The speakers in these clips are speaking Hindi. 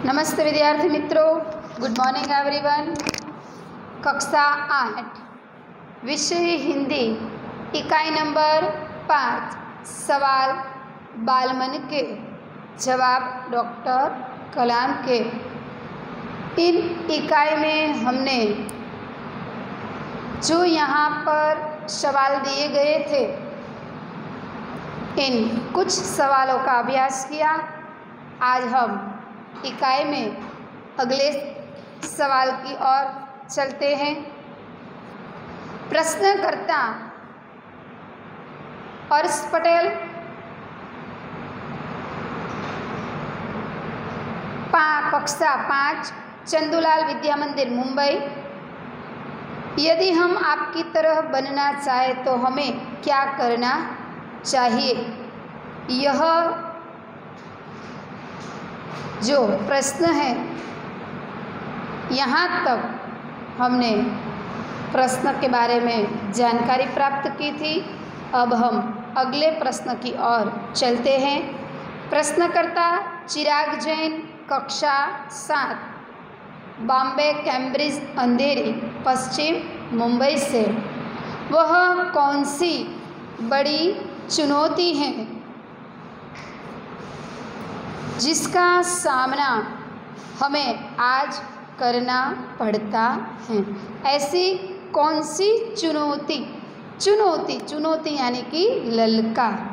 नमस्ते विद्यार्थी मित्रों, गुड मॉर्निंग एवरीवन। कक्षा 8 विषय हिंदी, इकाई नंबर 5, सवाल बालमन के, जवाब डॉक्टर कलाम के। इन इकाई में हमने जो यहाँ पर सवाल दिए गए थे, इन कुछ सवालों का अभ्यास किया। आज हम इकाई में अगले सवाल की ओर चलते हैं। प्रश्नकर्ता हर्ष पटेल, कक्षा 5, चंदूलाल विद्या मंदिर, मुंबई। यदि हम आपकी तरह बनना चाहें तो हमें क्या करना चाहिए? यह जो प्रश्न है, यहाँ तक हमने प्रश्न के बारे में जानकारी प्राप्त की थी। अब हम अगले प्रश्न की ओर चलते हैं। प्रश्नकर्ता चिराग जैन, कक्षा 7, बॉम्बे कैम्ब्रिज अंधेरी, पश्चिम मुंबई से। वह कौन सी बड़ी चुनौती है जिसका सामना हमें आज करना पड़ता है? ऐसी कौन सी चुनौती यानी कि ललकार।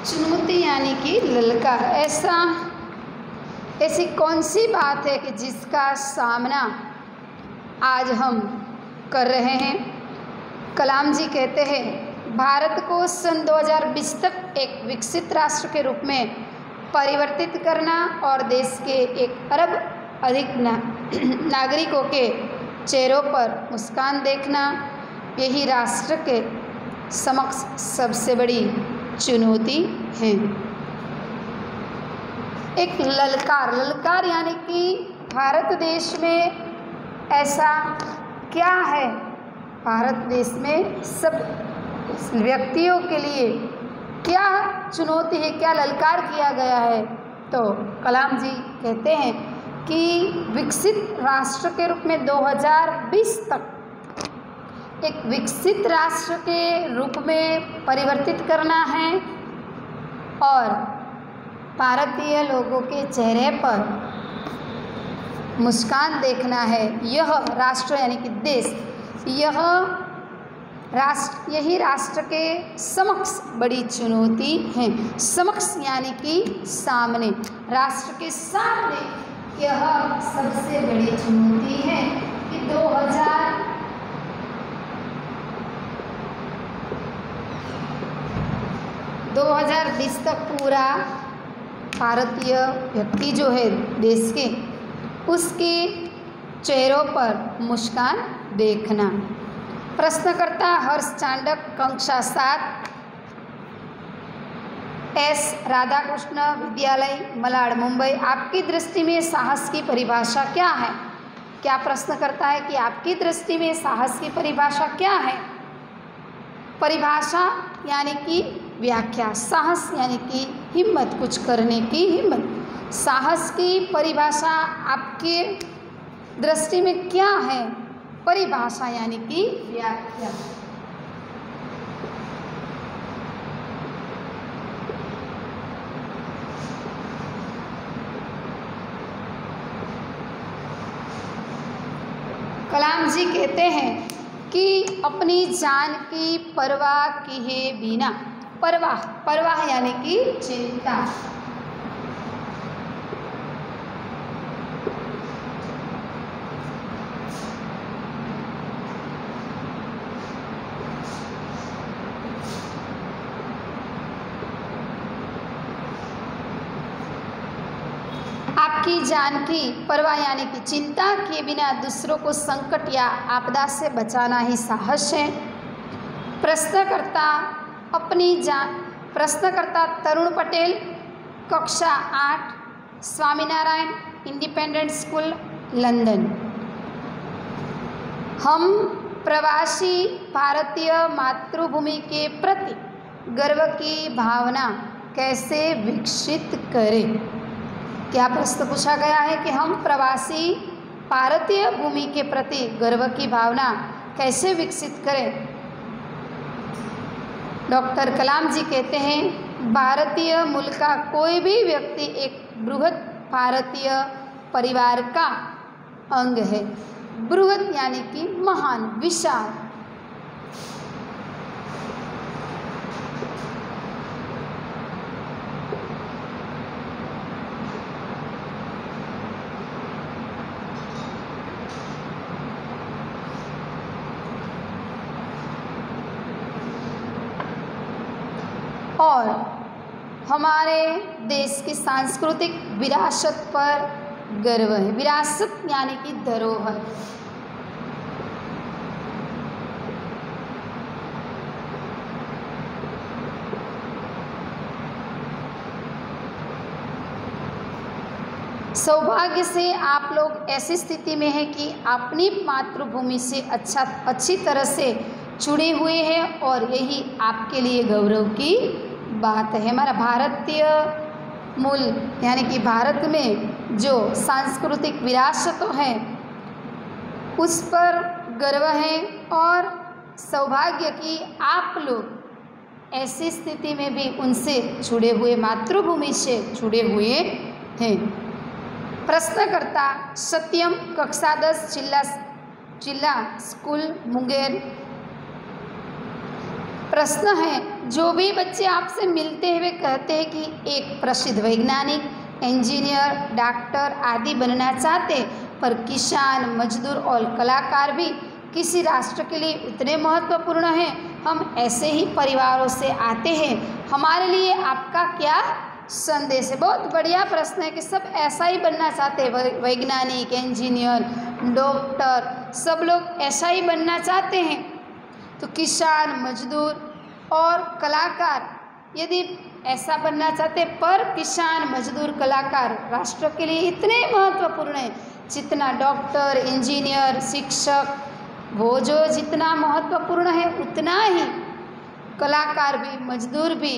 चुनौती यानी कि ललकार। ऐसी कौन सी बात है कि जिसका सामना आज हम कर रहे हैं? कलाम जी कहते हैं, भारत को सन 2020 तक एक विकसित राष्ट्र के रूप में परिवर्तित करना और देश के 1 अरब अधिक नागरिकों के चेहरों पर मुस्कान देखना, यही राष्ट्र के समक्ष सबसे बड़ी चुनौती है। एक ललकार यानी कि भारत देश में ऐसा क्या है, भारत देश में सब व्यक्तियों के लिए क्या चुनौती है, क्या ललकार किया गया है? तो कलाम जी कहते हैं कि विकसित राष्ट्र के रूप में 2020 तक एक विकसित राष्ट्र के रूप में परिवर्तित करना है और भारतीय लोगों के चेहरे पर मुस्कान देखना है। यह राष्ट्र यानी कि देश, यही राष्ट्र के समक्ष बड़ी चुनौती है। समक्ष यानी कि सामने, राष्ट्र के सामने यह सबसे बड़ी चुनौती है कि 2020 तक पूरा भारतीय व्यक्ति जो है देश के, उसके चेहरों पर मुस्कान देखना। प्रश्नकर्ता हर्ष चांडक, कक्षा 7, एस राधाकृष्ण विद्यालय, मलाड, मुंबई। आपकी दृष्टि में साहस की परिभाषा क्या है? क्या प्रश्न करता है कि आपकी दृष्टि में साहस की परिभाषा क्या है? परिभाषा यानी कि व्याख्या, साहस यानी कि हिम्मत, कुछ करने की हिम्मत। साहस की परिभाषा आपके दृष्टि में क्या है? परिभाषा यानी कि व्याख्या। कलाम जी कहते हैं कि अपनी जान की परवाह किए बिना, परवाह यानी कि चिंता, आपकी जान की परवाह यानी कि चिंता किए बिना दूसरों को संकट या आपदा से बचाना ही साहस है। प्रश्नकर्ता अपनी जान। प्रश्नकर्ता तरुण पटेल, कक्षा 8, स्वामीनारायण इंडिपेंडेंट स्कूल, लंदन। हम प्रवासी भारतीय मातृभूमि के प्रति गर्व की भावना कैसे विकसित करें? क्या प्रश्न पूछा गया है कि हम प्रवासी भारतीय भूमि के प्रति गर्व की भावना कैसे विकसित करें? डॉक्टर कलाम जी कहते हैं, भारतीय मूल का कोई भी व्यक्ति एक बृहत भारतीय परिवार का अंग है। बृहत यानी कि महान, विशाल। और हमारे देश की सांस्कृतिक विरासत पर गर्व है। विरासत यानी कि धरोहर। सौभाग्य से आप लोग ऐसी स्थिति में हैं कि अपनी मातृभूमि से अच्छी तरह से जुड़े हुए हैं और यही आपके लिए गौरव की बात है। हमारा भारतीय मूल यानी कि भारत में जो सांस्कृतिक विरासत है उस पर गर्व है और सौभाग्य कि आप लोग ऐसी स्थिति में भी उनसे जुड़े हुए, मातृभूमि से जुड़े हुए हैं। प्रश्नकर्ता सत्यम, कक्षा 10, जिला स्कूल, मुंगेर। प्रश्न है, जो भी बच्चे आपसे मिलते हुए कहते हैं कि एक प्रसिद्ध वैज्ञानिक, इंजीनियर, डॉक्टर आदि बनना चाहते, पर किसान, मजदूर और कलाकार भी किसी राष्ट्र के लिए उतने महत्वपूर्ण हैं। हम ऐसे ही परिवारों से आते हैं, हमारे लिए आपका क्या संदेश है? बहुत बढ़िया प्रश्न है कि सब ऐसा ही बनना चाहते हैं। वैज्ञानिक, इंजीनियर, डॉक्टर, सब लोग ऐसा ही बनना चाहते हैं। तो किसान, मजदूर और कलाकार यदि ऐसा बनना चाहते, पर किसान, मजदूर, कलाकार राष्ट्र के लिए इतने महत्वपूर्ण हैं जितना डॉक्टर, इंजीनियर, शिक्षक वो जो जितना महत्वपूर्ण है उतना ही कलाकार भी, मजदूर भी,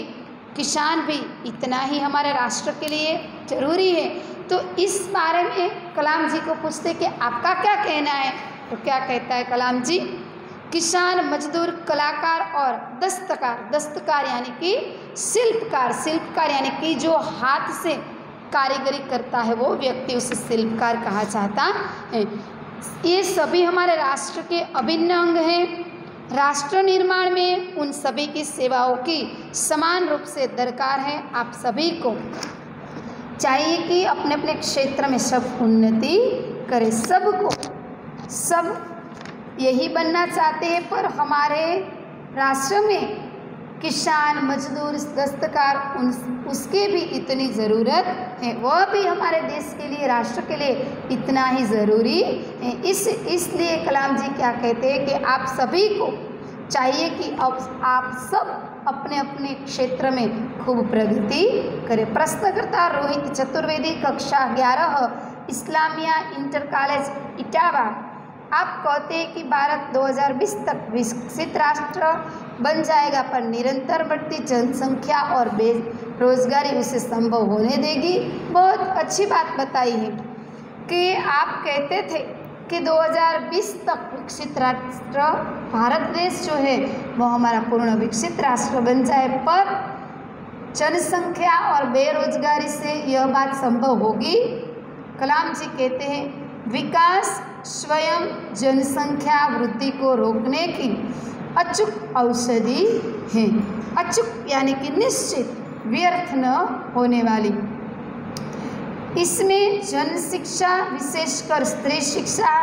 किसान भी इतना ही हमारे राष्ट्र के लिए जरूरी है। तो इस बारे में कलाम जी को पूछते कि आपका क्या कहना है? तो क्या कहता है कलाम जी? किसान, मजदूर, कलाकार और दस्तकार। दस्तकार यानी कि शिल्पकार। शिल्पकार यानी कि जो हाथ से कारीगरी करता है वो व्यक्ति उसे शिल्पकार कहा जाता है। ये सभी हमारे राष्ट्र के अभिन्न अंग हैं। राष्ट्र निर्माण में उन सभी की सेवाओं की समान रूप से दरकार है। आप सभी को चाहिए कि अपने अपने क्षेत्र में सब उन्नति करें। सबको सब यही बनना चाहते हैं, पर हमारे राष्ट्र में किसान, मजदूर, दस्तकार उसके भी इतनी ज़रूरत है। वह भी हमारे देश के लिए, राष्ट्र के लिए इतना ही ज़रूरी है। इसलिए कलाम जी क्या कहते हैं कि आप सभी को चाहिए कि अब आप सब अपने अपने क्षेत्र में खूब प्रगति करें। प्रश्नकर्ता रोहित चतुर्वेदी, कक्षा 11, इस्लामिया इंटर कॉलेज, इटावा। आप कहते हैं कि भारत 2020 तक विकसित राष्ट्र बन जाएगा, पर निरंतर बढ़ती जनसंख्या और बेरोजगारी उसे संभव होने देगी। बहुत अच्छी बात बताई है कि आप कहते थे कि 2020 तक विकसित राष्ट्र भारत देश जो है वो हमारा पूर्ण विकसित राष्ट्र बन जाए, पर जनसंख्या और बेरोजगारी से यह बात संभव होगी। कलाम जी कहते हैं, विकास स्वयं जनसंख्या वृद्धि को रोकने की अचूक औषधि है। अचूक यानी कि निश्चित, व्यर्थ न होने वाली। इसमें जन शिक्षा, विशेषकर स्त्री शिक्षा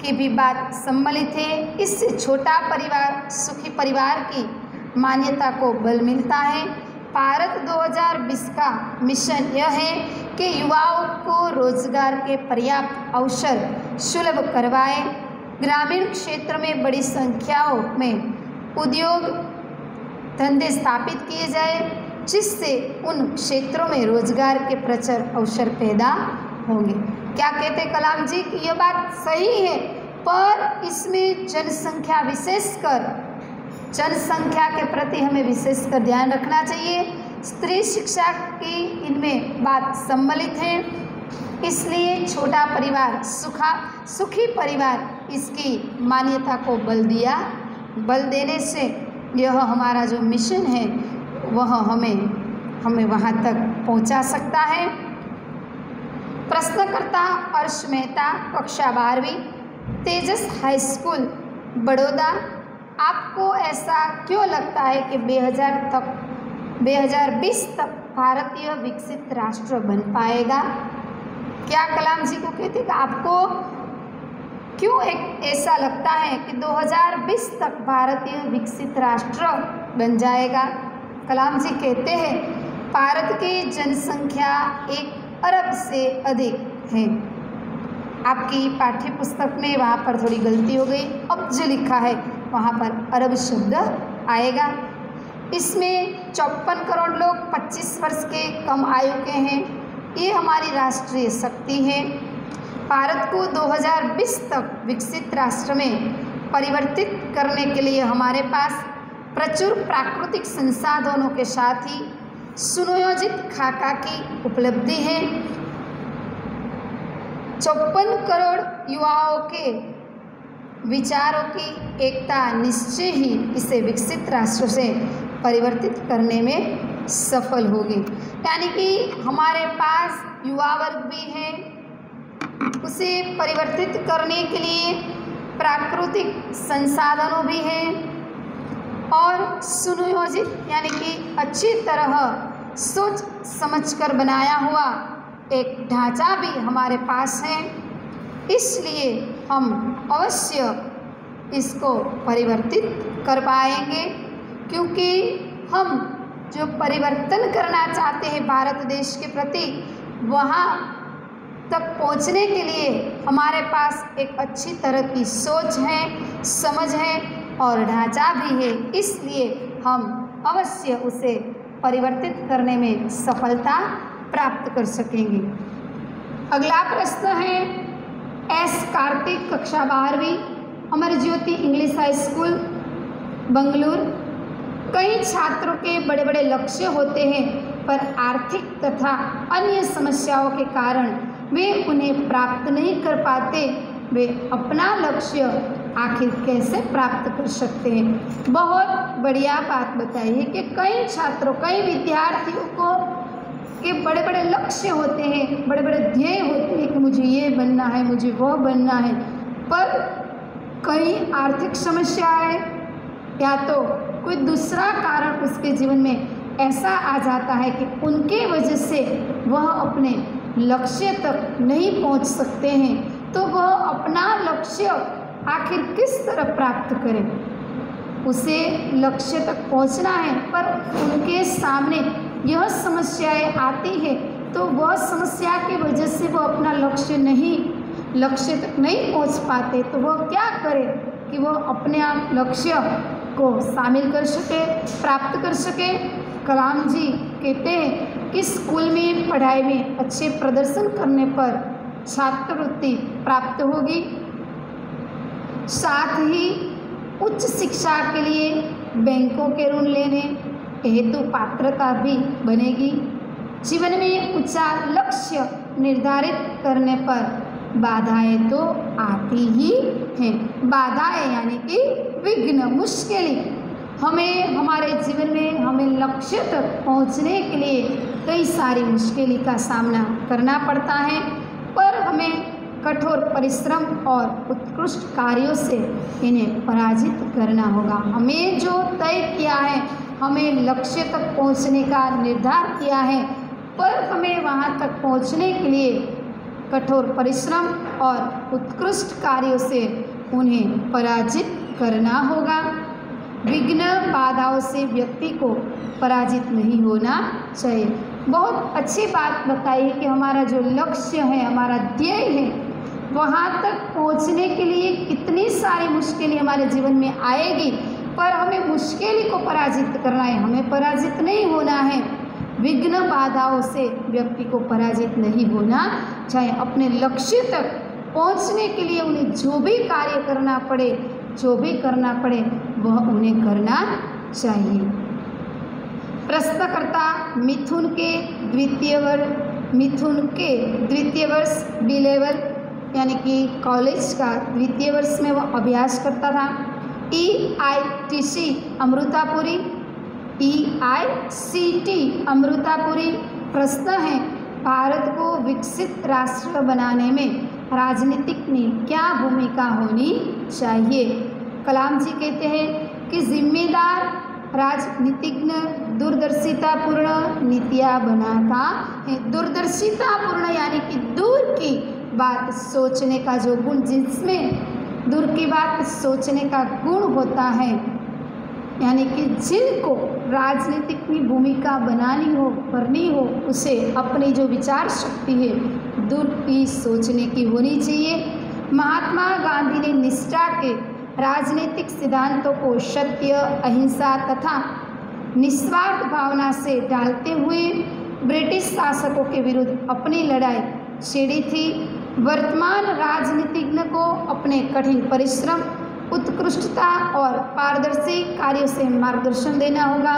की भी बात सम्मिलित है। इससे छोटा परिवार, सुखी परिवार की मान्यता को बल मिलता है। भारत 2020 का मिशन यह है कि युवाओं को रोजगार के पर्याप्त अवसर सुलभ करवाएं। ग्रामीण क्षेत्र में बड़ी संख्याओं में उद्योग धंधे स्थापित किए जाए जिससे उन क्षेत्रों में रोजगार के प्रचुर अवसर पैदा होंगे। क्या कहते कलाम जी कि यह बात सही है, पर इसमें जनसंख्या विशेषकर जनसंख्या के प्रति हमें विशेषकर ध्यान रखना चाहिए। स्त्री शिक्षा की इनमें बात सम्मिलित है, इसलिए छोटा परिवार सुखी परिवार इसकी मान्यता को बल देने से यह हमारा जो मिशन है वह हमें वहाँ तक पहुँचा सकता है। प्रश्नकर्ता अर्श मेहता, कक्षा 12वीं, तेजस हाई स्कूल, बड़ौदा। आपको ऐसा क्यों लगता है कि 2020 तक भारतीय विकसित राष्ट्र बन पाएगा? क्या कलाम जी को कहते कि आपको क्यों ऐसा लगता है कि 2020 तक भारतीय विकसित राष्ट्र बन जाएगा? कलाम जी कहते हैं भारत की जनसंख्या 1 अरब से अधिक है। आपकी पाठ्य पुस्तक में वहाँ पर थोड़ी गलती हो गई, अब जो लिखा है वहाँ पर अरब शब्द आएगा। इसमें 54 करोड़ लोग 25 वर्ष के कम आयु के हैं। ये हमारी राष्ट्रीय शक्ति है। भारत को 2020 तक विकसित राष्ट्र में परिवर्तित करने के लिए हमारे पास प्रचुर प्राकृतिक संसाधनों के साथ ही सुनियोजित खाका की उपलब्धि है। 54 करोड़ युवाओं के विचारों की एकता निश्चय ही इसे विकसित राष्ट्र से परिवर्तित करने में सफल होगी। यानी कि हमारे पास युवा वर्ग भी है, उसे परिवर्तित करने के लिए प्राकृतिक संसाधनों भी हैं और सुनियोजित यानी कि अच्छी तरह सोच समझकर बनाया हुआ एक ढांचा भी हमारे पास है। इसलिए हम अवश्य इसको परिवर्तित कर पाएंगे, क्योंकि हम जो परिवर्तन करना चाहते हैं भारत देश के प्रति, वहाँ तक पहुँचने के लिए हमारे पास एक अच्छी तरह की सोच है, समझ है और ढांचा भी है। इसलिए हम अवश्य उसे परिवर्तित करने में सफलता प्राप्त कर सकेंगे। अगला प्रश्न है एस कार्तिक, कक्षा 12वीं, Amar Jyoti English high school, Bengaluru. कई छात्रों के बड़े बड़े लक्ष्य होते हैं, पर आर्थिक तथा अन्य समस्याओं के कारण वे उन्हें प्राप्त नहीं कर पाते। वे अपना लक्ष्य आखिर कैसे प्राप्त कर सकते हैं? बहुत बढ़िया बात बताई है कि कई छात्रों, कई विद्यार्थियों को के बड़े बड़े लक्ष्य होते हैं, बड़े बड़े ध्येय होते हैं कि मुझे ये बनना है, मुझे वो बनना है, पर कई आर्थिक समस्याएं या तो कोई दूसरा कारण उसके जीवन में ऐसा आ जाता है कि उनके वजह से वह अपने लक्ष्य तक नहीं पहुंच सकते हैं। तो वह अपना लक्ष्य आखिर किस तरह प्राप्त करें? उसे लक्ष्य तक पहुंचना है, पर उनके सामने यह समस्याएं आती है, तो वह समस्या की वजह से वो अपना लक्ष्य तक नहीं पहुंच पाते। तो वह क्या करे कि वह अपने आप लक्ष्य को शामिल कर सके, प्राप्त कर सके। कलाम जी कहते हैं कि स्कूल में पढ़ाई में अच्छे प्रदर्शन करने पर छात्रवृत्ति प्राप्त होगी, साथ ही उच्च शिक्षा के लिए बैंकों के ऋण लेने हेतु पात्रता भी बनेगी। जीवन में ऊंचा लक्ष्य निर्धारित करने पर बाधाएं तो आती ही हैं। बाधाएं यानी कि विघ्न, मुश्किलें हमें हमारे जीवन में हमें लक्ष्य तक पहुंचने के लिए कई सारी मुश्किलों का सामना करना पड़ता है, पर हमें कठोर परिश्रम और उत्कृष्ट कार्यों से इन्हें पराजित करना होगा। हमें जो तय किया है, हमें लक्ष्य तक पहुंचने का निर्धार किया है, पर हमें वहां तक पहुंचने के लिए कठोर परिश्रम और उत्कृष्ट कार्यों से उन्हें पराजित करना होगा। विघ्न, बाधाओं से व्यक्ति को पराजित नहीं होना चाहिए। बहुत अच्छी बात बताई है कि हमारा जो लक्ष्य है, हमारा ध्येय है, वहाँ तक पहुँचने के लिए कितनी सारी मुश्किलें हमारे जीवन में आएगी, पर हमें मुश्किल को पराजित करना है, हमें पराजित नहीं होना है। विघ्न बाधाओं से व्यक्ति को पराजित नहीं होना चाहिए। अपने लक्ष्य तक पहुंचने के लिए उन्हें जो भी कार्य करना पड़े, जो भी करना पड़े वह उन्हें करना चाहिए। प्रश्नकर्ता मिथुन के द्वितीय वर्ष बी लेवल यानी कि कॉलेज का द्वितीय वर्ष में वह अभ्यास करता था। EITC अमृतापुरी, EICT अमृतापुरी। प्रश्न है, भारत को विकसित राष्ट्र बनाने में राजनीतिक ने क्या भूमिका होनी चाहिए? कलाम जी कहते हैं कि जिम्मेदार राजनीतिज्ञ दूरदर्शितापूर्ण नीतियाँ बनाता है। दूरदर्शितापूर्ण यानी कि दूर की बात सोचने का जो गुण, जिसमें दूर की बात सोचने का गुण होता है, यानी कि जिनको राजनीतिक की भूमिका बनानी हो, करनी हो, उसे अपनी जो विचार शक्ति है दूर की सोचने की होनी चाहिए। महात्मा गांधी ने निष्ठा के राजनीतिक सिद्धांतों को सत्य, अहिंसा तथा निस्वार्थ भावना से डालते हुए ब्रिटिश शासकों के विरुद्ध अपनी लड़ाई छेड़ी थी। वर्तमान राजनीतिज्ञ को अपने कठिन परिश्रम, उत्कृष्टता और पारदर्शी कार्यों से मार्गदर्शन देना होगा।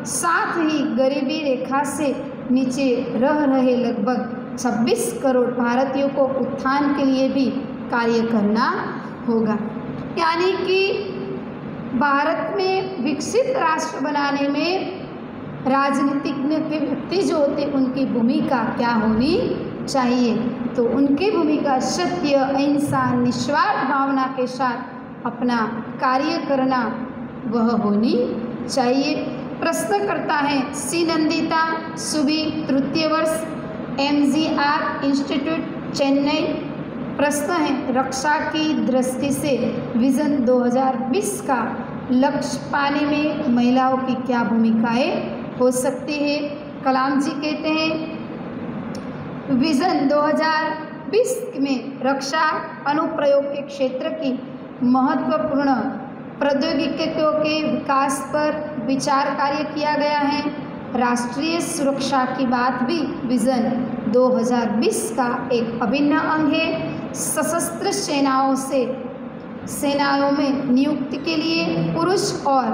साथ ही गरीबी रेखा से नीचे रह रहे लगभग 26 करोड़ भारतीयों को उत्थान के लिए भी कार्य करना होगा। यानी कि भारत में विकसित राष्ट्र बनाने में राजनीतिज्ञ के व्यक्ति जो होते उनकी भूमिका क्या होनी चाहिए? तो उनकी भूमिका सत्य, अहिंसा, निस्वार्थ भावना के साथ अपना कार्य करना वह होनी चाहिए। प्रश्न करता है सी नंदिता सुबी, तृतीय वर्ष, MGR इंस्टीट्यूट चेन्नई। प्रश्न है, रक्षा की दृष्टि से विजन 2020 का लक्ष्य पाने में महिलाओं की क्या भूमिकाएं हो सकती है? कलाम जी कहते हैं विजन 2020 में रक्षा अनुप्रयोग के क्षेत्र की महत्वपूर्ण प्रौद्योगिकियों के विकास पर विचार कार्य किया गया है। राष्ट्रीय सुरक्षा की बात भी विजन 2020 का एक अभिन्न अंग है। सशस्त्र सेनाओं में नियुक्ति के लिए पुरुष और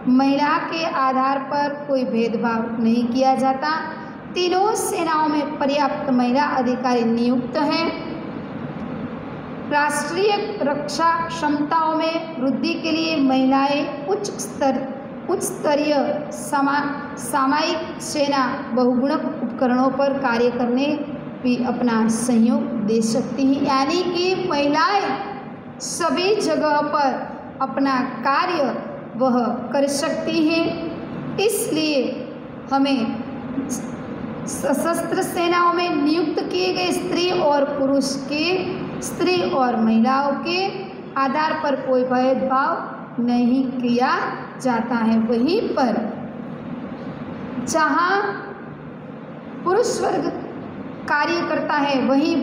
महिला के आधार पर कोई भेदभाव नहीं किया जाता। तीनों सेनाओं में पर्याप्त महिला अधिकारी नियुक्त हैं। राष्ट्रीय रक्षा क्षमताओं में वृद्धि के लिए महिलाएं उच्च स्तरीय सामयिक सेना बहुगुणक उपकरणों पर कार्य करने भी अपना सहयोग दे सकती हैं। यानी कि महिलाएं सभी जगह पर अपना कार्य वह कर सकती हैं। इसलिए हमें सशस्त्र सेनाओं में नियुक्त किए गए स्त्री और महिलाओं के आधार पर कोई भेदभाव नहीं किया जाता है। वहीं पर जहाँ पुरुष वर्ग कार्य करता है वहीं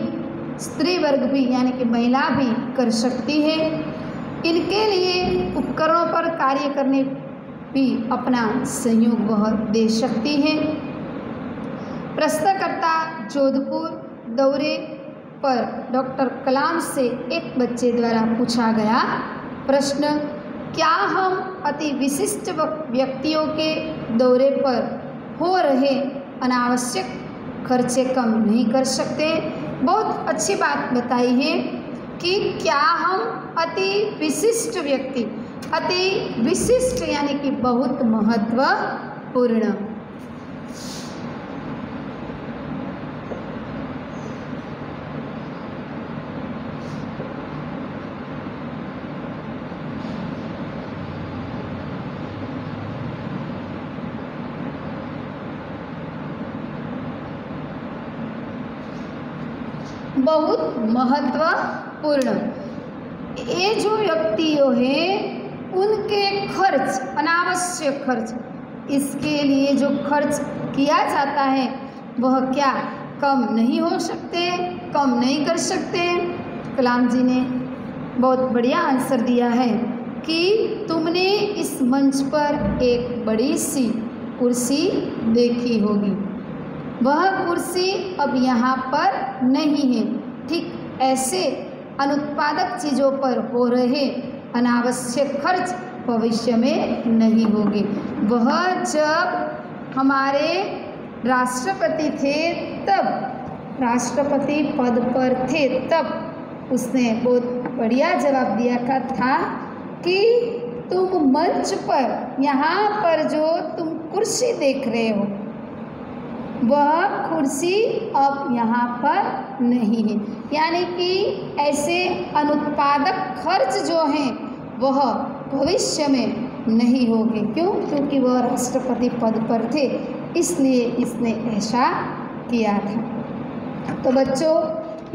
स्त्री वर्ग भी यानी कि महिला भी कर सकती है। इनके लिए उपकरणों पर कार्य करने भी अपना सहयोग वह दे सकती है। प्रश्नकर्ता जोधपुर दौरे पर डॉक्टर कलाम से एक बच्चे द्वारा पूछा गया प्रश्न, क्या हम अति विशिष्ट व्यक्तियों के दौरे पर हो रहे अनावश्यक खर्चे कम नहीं कर सकते? बहुत अच्छी बात बताई है कि क्या हम अति विशिष्ट यानी कि बहुत महत्वपूर्ण। बहुत महत्वपूर्ण। ये जो व्यक्ति हैं उनके खर्च, अनावश्यक खर्च, इसके लिए जो खर्च किया जाता है वह क्या कम नहीं हो सकते, कम नहीं कर सकते? कलाम जी ने बहुत बढ़िया आंसर दिया है। कि तुमने इस मंच पर एक बड़ी सी कुर्सी देखी होगी। वह कुर्सी अब यहाँ पर नहीं है। ठीक ऐसे अनुत्पादक चीज़ों पर हो रहे अनावश्यक खर्च भविष्य में नहीं होंगे। वह जब हमारे राष्ट्रपति थे, तब राष्ट्रपति पद पर थे, तब उसने बहुत बढ़िया जवाब दिया था कि तुम मंच पर, यहाँ पर जो तुम कुर्सी देख रहे हो, वह कुर्सी अब यहाँ पर नहीं है। यानी कि ऐसे अनुत्पादक खर्च जो हैं वह भविष्य में नहीं होंगे। क्यों? क्योंकि वह राष्ट्रपति पद पर थे, इसलिए इसने ऐसा किया था। तो बच्चों,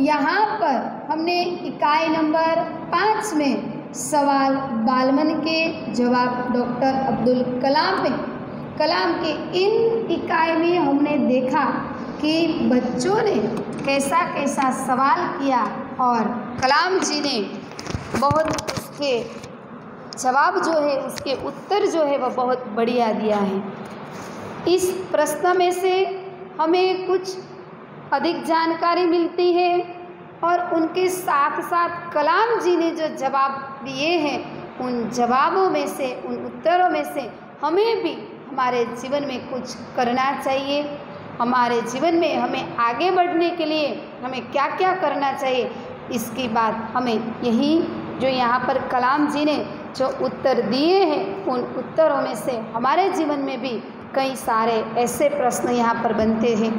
यहाँ पर हमने इकाई नंबर 5 में सवाल बालमन के जवाब डॉक्टर अब्दुल कलाम के इन इकाई में हमने देखा कि बच्चों ने कैसा कैसा सवाल किया और कलाम जी ने बहुत उसके जवाब जो है, उसके उत्तर जो है वह बहुत बढ़िया दिया है। इस प्रश्न में से हमें कुछ अधिक जानकारी मिलती है और उनके साथ साथ कलाम जी ने जो जवाब दिए हैं, उन जवाबों में से, उन उत्तरों में से हमें भी हमारे जीवन में कुछ करना चाहिए। हमारे जीवन में हमें आगे बढ़ने के लिए हमें क्या क्या करना चाहिए, इसकी बात हमें यही जो यहाँ पर कलाम जी ने जो उत्तर दिए हैं, उन उत्तरों में से हमारे जीवन में भी कई सारे ऐसे प्रश्न यहाँ पर बनते हैं,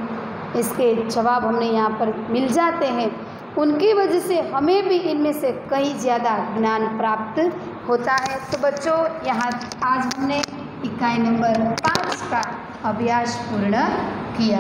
इसके जवाब हमने यहाँ पर मिल जाते हैं। उनकी वजह से हमें भी इनमें से कई ज़्यादा ज्ञान प्राप्त होता है। तो बच्चों, यहाँ आज हमने इकाई नंबर 5 का अभ्यास पूर्ण किया।